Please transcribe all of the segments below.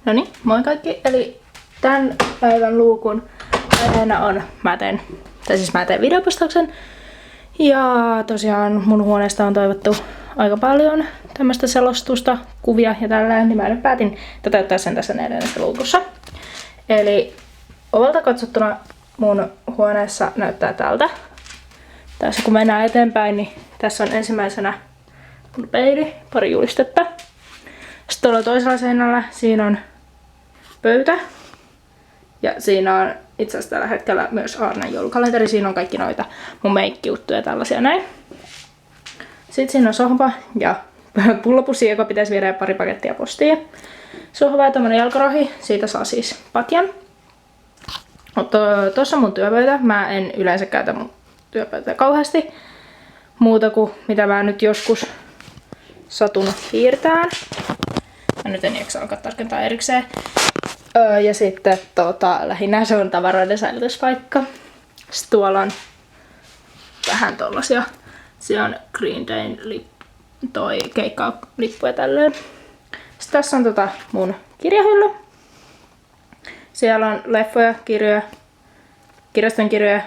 No niin, moi kaikki. Eli tämän päivän luukun aiheena on, mä teen videopostauksen. Ja tosiaan mun huoneesta on toivottu aika paljon tämmöistä selostusta, kuvia ja tällainen, niin mä nyt päätin toteuttaa sen tässä 4. luukussa. Eli ovelta katsottuna mun huoneessa näyttää tältä. Tässä kun mennään eteenpäin, niin tässä on ensimmäisenä mun peili, pari julistetta. Sitten tuolla toisella seinällä siinä on pöytä. Ja siinä on itse asiassa tällä hetkellä myös Aarnen joulukalenteri. Siinä on kaikki noita mun meikkiuttuja ja tällaisia näin. Sitten siinä on sohva ja pullopussi, joka pitäisi viedä pari pakettia postia. Sohva ja tommonen jalkarohi, siitä saa siis patjan. Tossa on mun työpöytä. Mä en yleensä käytä mun työpöytää kauheasti. Muuta kuin mitä mä nyt joskus satun piirtään. Mä nyt en jaksa alkaa tarkentaa erikseen. Ja sitten lähinnä se on tavaroiden säilytyspaikka. Sitten tuolla on vähän tollasia. Se on Green Dayn toi keikkalippu ja tälleen. Sitten tässä on mun kirjahylly. Siellä on leffoja, kirjoja, kirjaston kirjoja,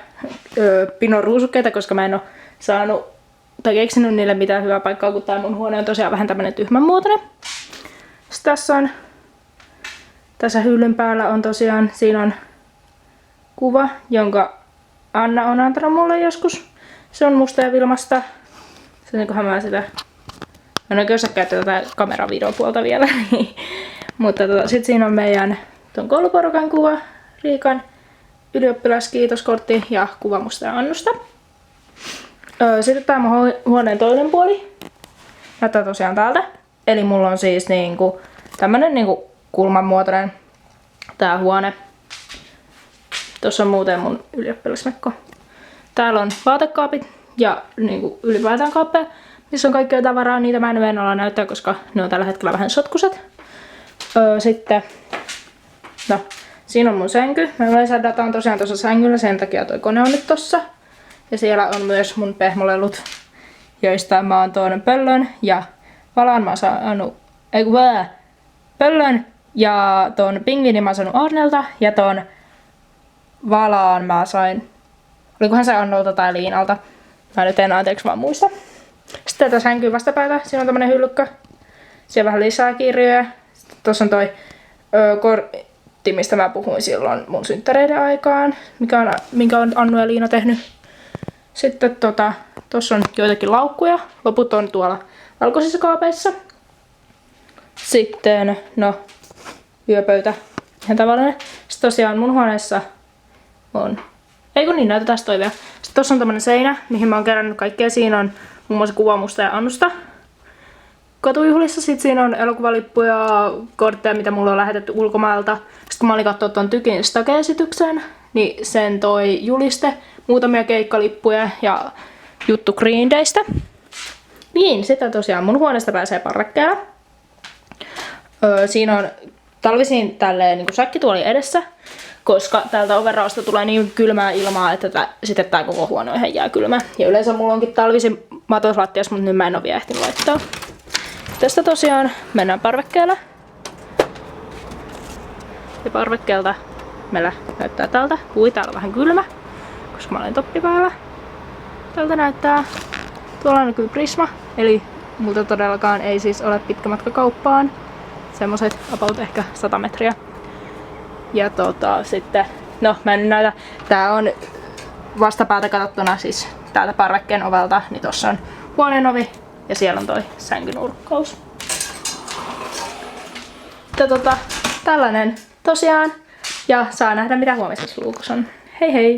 pinon ruusukkeita, koska mä en oo saanut tai keksinyt niille mitään hyvää paikkaa, kun tää mun huone on tosiaan vähän tämmönen tyhmänmuotoinen. Sitten tässä hyllyn päällä on tosiaan, siinä on kuva, jonka Anna on antanut mulle joskus. Se on musta ja Vilmasta. Se onkohan mä sitä... Mä en oikein osaa käyttää tätä kameravideopuolta vielä. Mutta sit siinä on meidän ton kouluporukan kuva, Riikan ylioppilaskiitoskortti ja kuva musta ja Annusta. Sitten tää mun huoneen toinen puoli. Näyttää tosiaan täältä. Eli mulla on siis niinku tämmönen niinku kulmanmuotoinen tää huone. Tossa on muuten mun ylioppilasmekko. Täällä on vaatekaapit ja niinku ylipäätään kaappeja, missä on kaikkea tavaraa. Niitä mä en ala näyttää, koska ne on tällä hetkellä vähän sotkuset. Sitten, no, siinä on mun sänky. Mä yleensä dataan tosiaan tuossa sängyllä, sen takia toi kone on nyt tossa. Ja siellä on myös mun pehmolelut, joista mä oon tuon pöllön ja valan mä oon saanut, pöllön ja ton pingviinin mä oon saanut Aarnelta ja ton valaan mä sain, olikohan se Annolta tai Liinalta. Mä nyt en anteeksi vaan muista. Sitten tässä sänkyy vastapäätä, siinä on tämmönen hyllykkä. Siellä vähän lisää kirjoja. Sitten tossa on toi kortti, mistä mä puhuin silloin mun synttäreiden aikaan, minkä on Annu ja Liina tehnyt. Sitten tossa on joitakin laukkuja, loput on tuolla valkoisissa kaapeissa. Sitten, no, yöpöytä, ihan tavallinen. Sitten tosiaan mun huoneessa on, ei kun niin, näytetään toi vielä. Sitten tossa on tämmönen seinä, mihin mä oon kerännyt kaikkea. Siinä on muun muassa kuva musta ja Annusta katujuhlissa. Sitten siinä on elokuvalippuja, kortteja, mitä mulle on lähetetty ulkomailta. Sitten kun mä olin kattoo ton Tykin Stake-esityksen, niin sen toi juliste, muutamia keikkalippuja ja juttu Green Daystä. Niin, sitä tosiaan mun huoneesta pääsee parvekkeella. Siinä on talvisin tälleen niin säkkituoli edessä, koska täältä ovenraosta tulee niin kylmää ilmaa, että sitten tää koko huone on ihan jääkylmä. Ja yleensä mulla onkin talvisin matos lattias, mutta nyt mä en oo vielä ehtinyt laittaa. Tästä tosiaan mennään parvekkeella. Ja parvekkeelta meillä näyttää tältä. Täällä on vähän kylmä, koska mä olen toppi päällä. Tältä näyttää. Tuolla näkyy Prisma, eli multa todellakaan ei siis ole pitkä matka kauppaan. Semmoset about ehkä 100 metriä. Ja sitten, no mä en näytä, tää on vastapäätä katsottuna siis täältä parvekkeen ovelta, niin tossa on huoneen ovi ja siellä on toi sänkynurkkaus. Tällainen tosiaan, ja saa nähdä mitä huomisessa luukussa on. Hei hei!